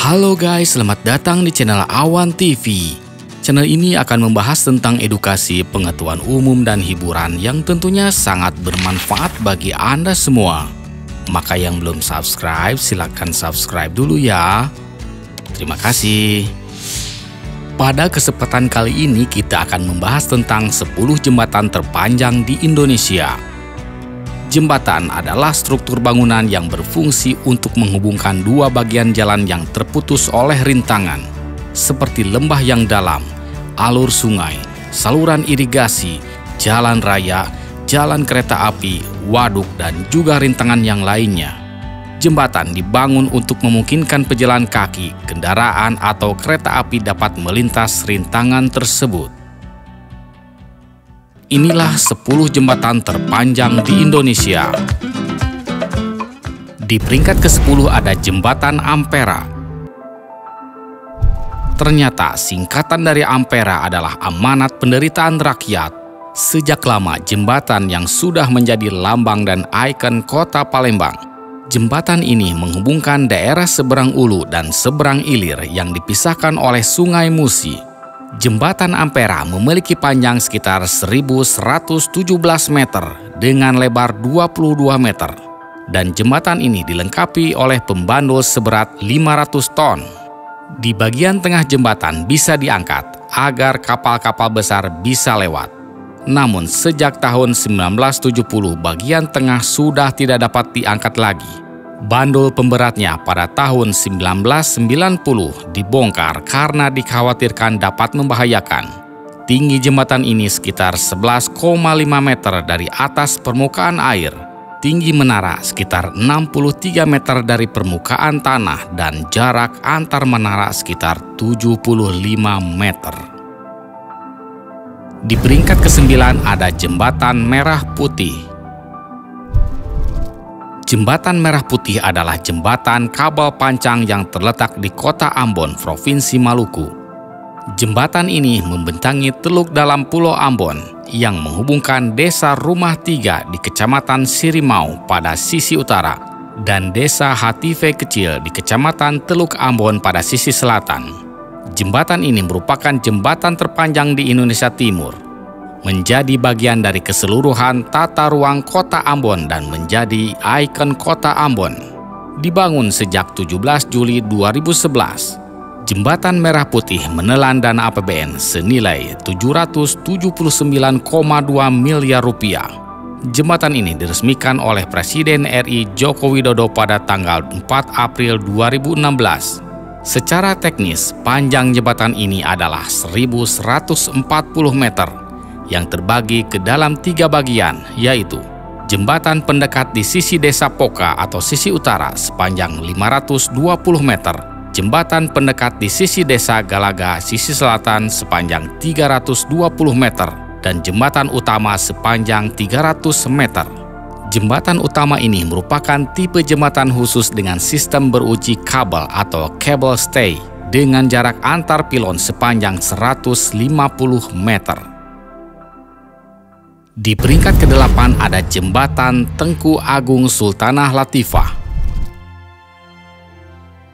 Halo guys, selamat datang di channel Awan TV. Channel ini akan membahas tentang edukasi, pengetahuan umum, dan hiburan yang tentunya sangat bermanfaat bagi Anda semua. Maka yang belum subscribe, silakan subscribe dulu ya. Terima kasih. Pada kesempatan kali ini kita akan membahas tentang 10 jembatan terpanjang di Indonesia. Jembatan adalah struktur bangunan yang berfungsi untuk menghubungkan dua bagian jalan yang terputus oleh rintangan, seperti lembah yang dalam, alur sungai, saluran irigasi, jalan raya, jalan kereta api, waduk, dan juga rintangan yang lainnya. Jembatan dibangun untuk memungkinkan pejalan kaki, kendaraan, atau kereta api dapat melintas rintangan tersebut. Inilah 10 jembatan terpanjang di Indonesia. Di peringkat ke-10 ada Jembatan Ampera. Ternyata singkatan dari Ampera adalah amanat penderitaan rakyat. Sejak lama jembatan yang sudah menjadi lambang dan ikon kota Palembang. Jembatan ini menghubungkan daerah seberang Ulu dan seberang Ilir yang dipisahkan oleh Sungai Musi. Jembatan Ampera memiliki panjang sekitar 1117 meter dengan lebar 22 meter. Dan jembatan ini dilengkapi oleh pembandul seberat 500 ton. Di bagian tengah jembatan bisa diangkat agar kapal-kapal besar bisa lewat. Namun sejak tahun 1970 bagian tengah sudah tidak dapat diangkat lagi. Bandul pemberatnya pada tahun 1990 dibongkar karena dikhawatirkan dapat membahayakan. Tinggi jembatan ini sekitar 11,5 meter dari atas permukaan air. Tinggi menara sekitar 63 meter dari permukaan tanah dan jarak antar menara sekitar 75 meter. Di peringkat ke-9 ada Jembatan Merah Putih. Jembatan Merah Putih adalah jembatan kabel pancang yang terletak di kota Ambon, Provinsi Maluku. Jembatan ini membentangi teluk dalam Pulau Ambon yang menghubungkan desa Rumah Tiga di Kecamatan Sirimau pada sisi utara dan desa Hative Kecil di Kecamatan Teluk Ambon pada sisi selatan. Jembatan ini merupakan jembatan terpanjang di Indonesia Timur. Menjadi bagian dari keseluruhan tata ruang kota Ambon dan menjadi ikon kota Ambon. Dibangun sejak 17 Juli 2011, Jembatan Merah Putih menelan dana APBN senilai 779,2 miliar rupiah. Jembatan ini diresmikan oleh Presiden RI Joko Widodo pada tanggal 4 April 2016. Secara teknis, panjang jembatan ini adalah 1140 meter. Yang terbagi ke dalam 3 bagian, yaitu jembatan pendekat di sisi desa Poka atau sisi utara sepanjang 520 meter, jembatan pendekat di sisi desa Galaga sisi selatan sepanjang 320 meter, dan jembatan utama sepanjang 300 meter. Jembatan utama ini merupakan tipe jembatan khusus dengan sistem beruji kabel atau cable stay dengan jarak antar pilon sepanjang 150 meter. Di peringkat ke-8 ada Jembatan Tengku Agung Sultanah Latifah.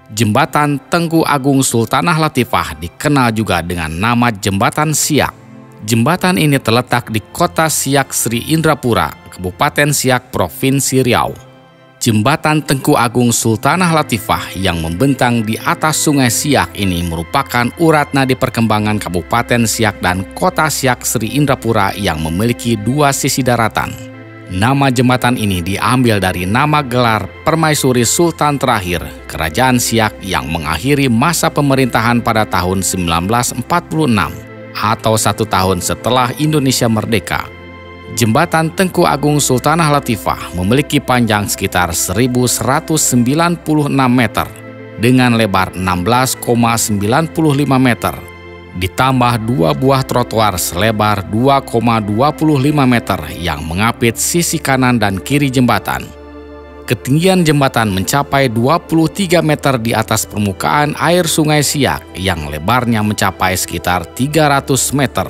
Jembatan Tengku Agung Sultanah Latifah dikenal juga dengan nama Jembatan Siak. Jembatan ini terletak di kota Siak Sri Indrapura, Kabupaten Siak, Provinsi Riau. Jembatan Tengku Agung Sultanah Latifah yang membentang di atas Sungai Siak ini merupakan urat nadi perkembangan Kabupaten Siak dan Kota Siak Sri Indrapura yang memiliki 2 sisi daratan. Nama jembatan ini diambil dari nama gelar Permaisuri Sultan terakhir Kerajaan Siak yang mengakhiri masa pemerintahan pada tahun 1946 atau 1 tahun setelah Indonesia merdeka. Jembatan Tengku Agung Sultanah Latifah memiliki panjang sekitar 1196 meter dengan lebar 16,95 meter, ditambah 2 buah trotoar selebar 2,25 meter yang mengapit sisi kanan dan kiri jembatan. Ketinggian jembatan mencapai 23 meter di atas permukaan air Sungai Siak yang lebarnya mencapai sekitar 300 meter.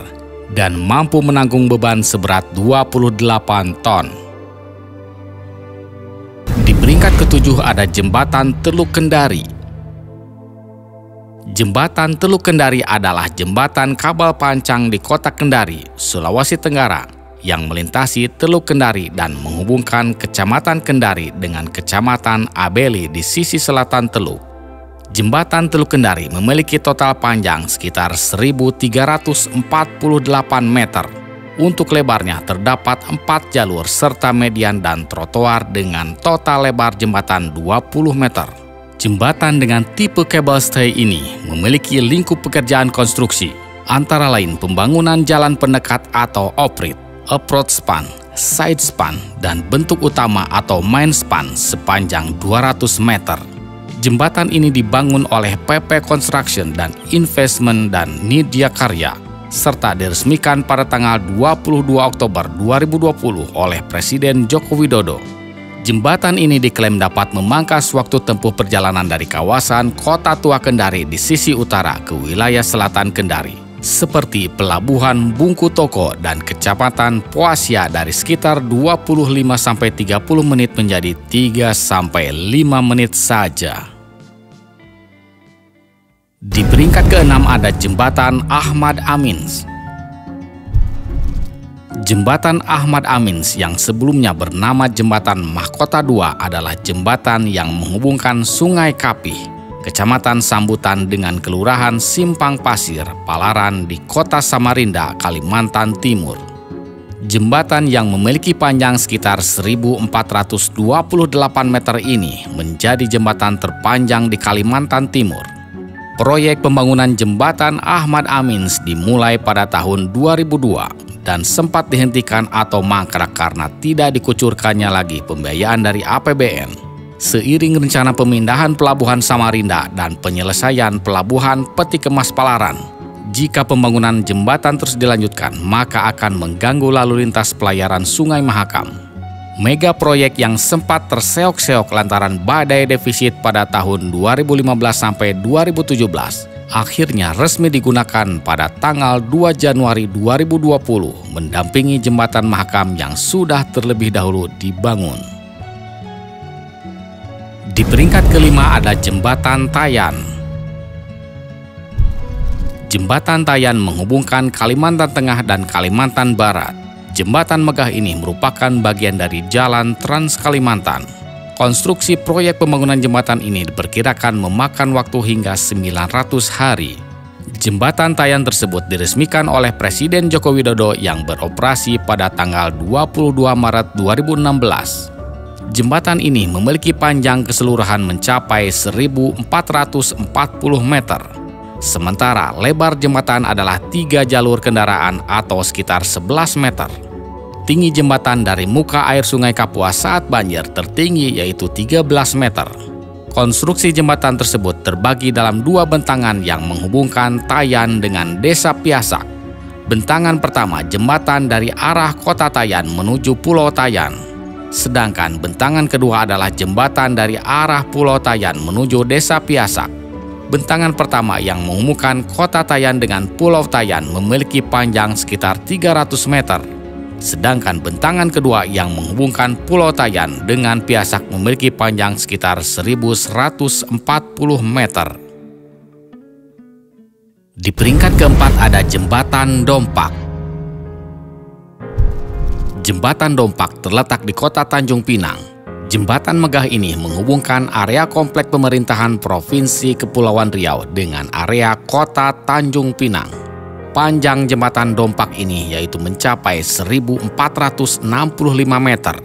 Dan mampu menanggung beban seberat 28 ton. Di peringkat ke-7 ada Jembatan Teluk Kendari. Jembatan Teluk Kendari adalah jembatan kabel pancang di Kota Kendari, Sulawesi Tenggara, yang melintasi Teluk Kendari dan menghubungkan Kecamatan Kendari dengan Kecamatan Abeli di sisi selatan teluk. Jembatan Teluk Kendari memiliki total panjang sekitar 1.348 meter. Untuk lebarnya terdapat 4 jalur serta median dan trotoar dengan total lebar jembatan 20 meter. Jembatan dengan tipe kabel stay ini memiliki lingkup pekerjaan konstruksi, antara lain pembangunan jalan pendekat atau oprit, approach span, side span, dan bentuk utama atau main span sepanjang 200 meter. Jembatan ini dibangun oleh PP Construction dan Investment dan Nidya Karya, serta diresmikan pada tanggal 22 Oktober 2020 oleh Presiden Joko Widodo. Jembatan ini diklaim dapat memangkas waktu tempuh perjalanan dari kawasan Kota Tua Kendari di sisi utara ke wilayah selatan Kendari, seperti Pelabuhan Bungku Toko dan Kecamatan Poasia dari sekitar 25-30 menit menjadi 3-5 menit saja. Di peringkat ke-6 ada Jembatan Ahmad Amins. Jembatan Ahmad Amins yang sebelumnya bernama Jembatan Mahkota II adalah jembatan yang menghubungkan Sungai Kapih, Kecamatan Sambutan dengan Kelurahan Simpang Pasir, Palaran di Kota Samarinda, Kalimantan Timur. Jembatan yang memiliki panjang sekitar 1.428 meter ini menjadi jembatan terpanjang di Kalimantan Timur. Proyek pembangunan Jembatan Ahmad Amins dimulai pada tahun 2002 dan sempat dihentikan atau mangkrak karena tidak dikucurkannya lagi pembiayaan dari APBN. Seiring rencana pemindahan Pelabuhan Samarinda dan penyelesaian Pelabuhan Peti Kemas Palaran, jika pembangunan jembatan terus dilanjutkan, maka akan mengganggu lalu lintas pelayaran Sungai Mahakam. Mega proyek yang sempat terseok-seok lantaran badai defisit pada tahun 2015-2017 akhirnya resmi digunakan pada tanggal 2 Januari 2020 mendampingi Jembatan Mahakam yang sudah terlebih dahulu dibangun. Di peringkat kelima ada Jembatan Tayan. Jembatan Tayan menghubungkan Kalimantan Tengah dan Kalimantan Barat. Jembatan megah ini merupakan bagian dari Jalan Trans Kalimantan. Konstruksi proyek pembangunan jembatan ini diperkirakan memakan waktu hingga 900 hari. Jembatan Tayan tersebut diresmikan oleh Presiden Joko Widodo yang beroperasi pada tanggal 22 Maret 2016. Jembatan ini memiliki panjang keseluruhan mencapai 1.440 meter. Sementara lebar jembatan adalah 3 jalur kendaraan atau sekitar 11 meter. Tinggi jembatan dari muka air Sungai Kapuas saat banjir tertinggi yaitu 13 meter. Konstruksi jembatan tersebut terbagi dalam 2 bentangan yang menghubungkan Tayan dengan Desa Piasak. Bentangan pertama jembatan dari arah Kota Tayan menuju Pulau Tayan. Sedangkan bentangan kedua adalah jembatan dari arah Pulau Tayan menuju Desa Piasak. Bentangan pertama yang menghubungkan Kota Tayan dengan Pulau Tayan memiliki panjang sekitar 300 meter. Sedangkan bentangan kedua yang menghubungkan Pulau Tayan dengan Piasak memiliki panjang sekitar 1.140 meter. Di peringkat keempat ada Jembatan Dompak. Jembatan Dompak terletak di Kota Tanjung Pinang. Jembatan megah ini menghubungkan area komplek pemerintahan Provinsi Kepulauan Riau dengan area Kota Tanjung Pinang. Panjang jembatan Dompak ini yaitu mencapai 1.465 meter.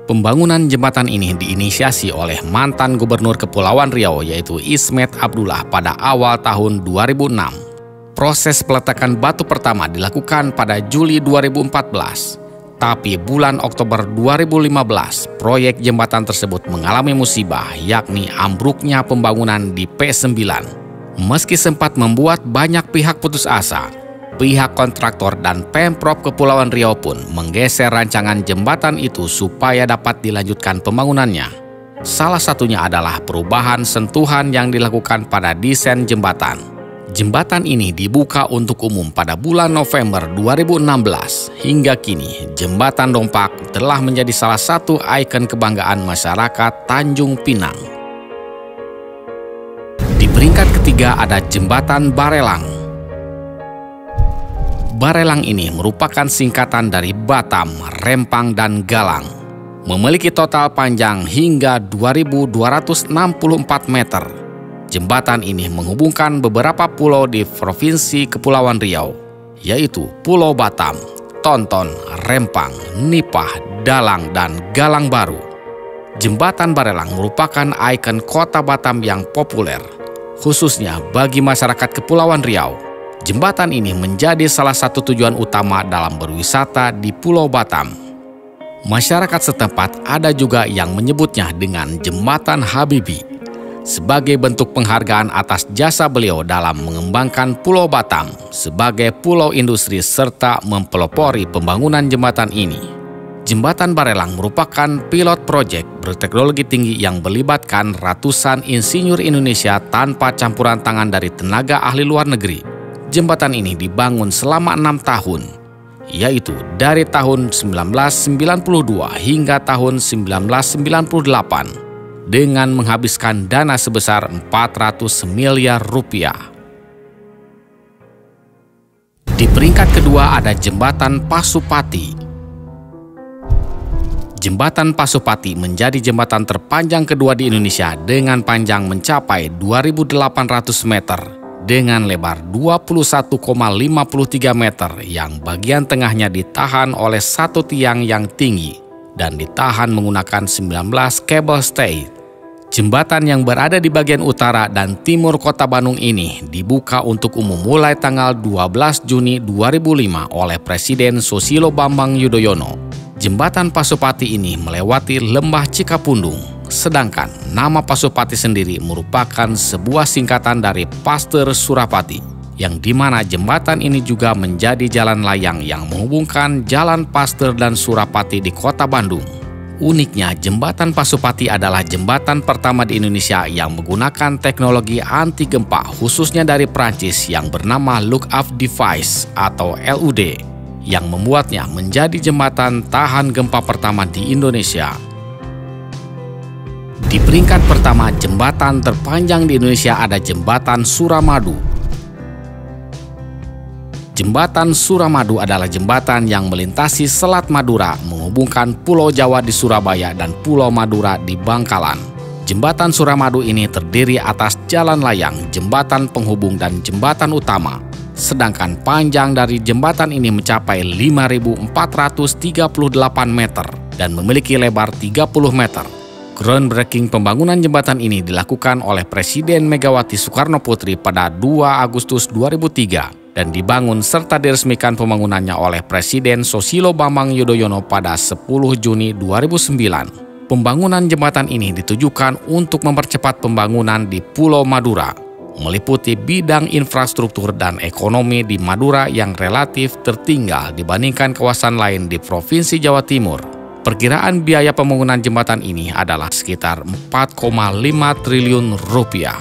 Pembangunan jembatan ini diinisiasi oleh mantan Gubernur Kepulauan Riau yaitu Ismet Abdullah pada awal tahun 2006. Proses peletakan batu pertama dilakukan pada Juli 2014. Tapi bulan Oktober 2015, proyek jembatan tersebut mengalami musibah yakni ambruknya pembangunan di P9. Meski sempat membuat banyak pihak putus asa, pihak kontraktor dan Pemprov Kepulauan Riau pun menggeser rancangan jembatan itu supaya dapat dilanjutkan pembangunannya. Salah satunya adalah perubahan sentuhan yang dilakukan pada desain jembatan. Jembatan ini dibuka untuk umum pada bulan November 2016. Hingga kini, Jembatan Dompak telah menjadi salah satu ikon kebanggaan masyarakat Tanjung Pinang. peringkat ketiga ada Jembatan Barelang. Barelang ini merupakan singkatan dari Batam, Rempang, dan Galang. Memiliki total panjang hingga 2.264 meter. Jembatan ini menghubungkan beberapa pulau di Provinsi Kepulauan Riau, yaitu Pulau Batam, Tonton, Rempang, Nipah, Dalang, dan Galang Baru. Jembatan Barelang merupakan ikon kota Batam yang populer, khususnya bagi masyarakat Kepulauan Riau. Jembatan ini menjadi salah satu tujuan utama dalam berwisata di Pulau Batam. Masyarakat setempat ada juga yang menyebutnya dengan Jembatan Habibie, sebagai bentuk penghargaan atas jasa beliau dalam mengembangkan Pulau Batam sebagai pulau industri serta mempelopori pembangunan jembatan ini. Jembatan Barelang merupakan pilot proyek berteknologi tinggi yang melibatkan ratusan insinyur Indonesia tanpa campuran tangan dari tenaga ahli luar negeri. Jembatan ini dibangun selama 6 tahun, yaitu dari tahun 1992 hingga tahun 1998, dengan menghabiskan dana sebesar 400 miliar rupiah. Di peringkat kedua ada Jembatan Pasupati. Jembatan Pasupati menjadi jembatan terpanjang kedua di Indonesia dengan panjang mencapai 2.800 meter dengan lebar 21,53 meter yang bagian tengahnya ditahan oleh satu tiang yang tinggi dan ditahan menggunakan 19 kabel stay. Jembatan yang berada di bagian utara dan timur kota Bandung ini dibuka untuk umum mulai tanggal 12 Juni 2005 oleh Presiden Susilo Bambang Yudhoyono. Jembatan Pasupati ini melewati lembah Cikapundung, sedangkan nama Pasupati sendiri merupakan sebuah singkatan dari Pasteur Surapati, yang dimana jembatan ini juga menjadi jalan layang yang menghubungkan Jalan Pasteur dan Surapati di kota Bandung. Uniknya, jembatan Pasupati adalah jembatan pertama di Indonesia yang menggunakan teknologi anti gempa khususnya dari Prancis yang bernama Look-Up Device atau LUD, yang membuatnya menjadi jembatan tahan gempa pertama di Indonesia. Di peringkat pertama jembatan terpanjang di Indonesia ada Jembatan Suramadu. Jembatan Suramadu adalah jembatan yang melintasi Selat Madura menghubungkan Pulau Jawa di Surabaya dan Pulau Madura di Bangkalan. Jembatan Suramadu ini terdiri atas jalan layang, jembatan penghubung, dan jembatan utama. Sedangkan panjang dari jembatan ini mencapai 5.438 meter dan memiliki lebar 30 meter. Groundbreaking pembangunan jembatan ini dilakukan oleh Presiden Megawati Soekarno Putri pada 2 Agustus 2003 dan dibangun serta diresmikan pembangunannya oleh Presiden Susilo Bambang Yudhoyono pada 10 Juni 2009. Pembangunan jembatan ini ditujukan untuk mempercepat pembangunan di Pulau Madura, meliputi bidang infrastruktur dan ekonomi di Madura yang relatif tertinggal dibandingkan kawasan lain di Provinsi Jawa Timur. Perkiraan biaya pembangunan jembatan ini adalah sekitar 4,5 triliun rupiah.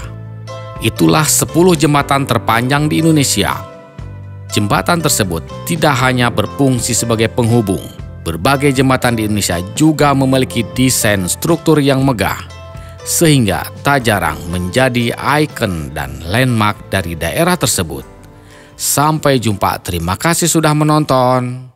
Itulah 10 jembatan terpanjang di Indonesia. Jembatan tersebut tidak hanya berfungsi sebagai penghubung. Berbagai jembatan di Indonesia juga memiliki desain struktur yang megah, sehingga tak jarang menjadi ikon dan landmark dari daerah tersebut. Sampai jumpa, terima kasih sudah menonton.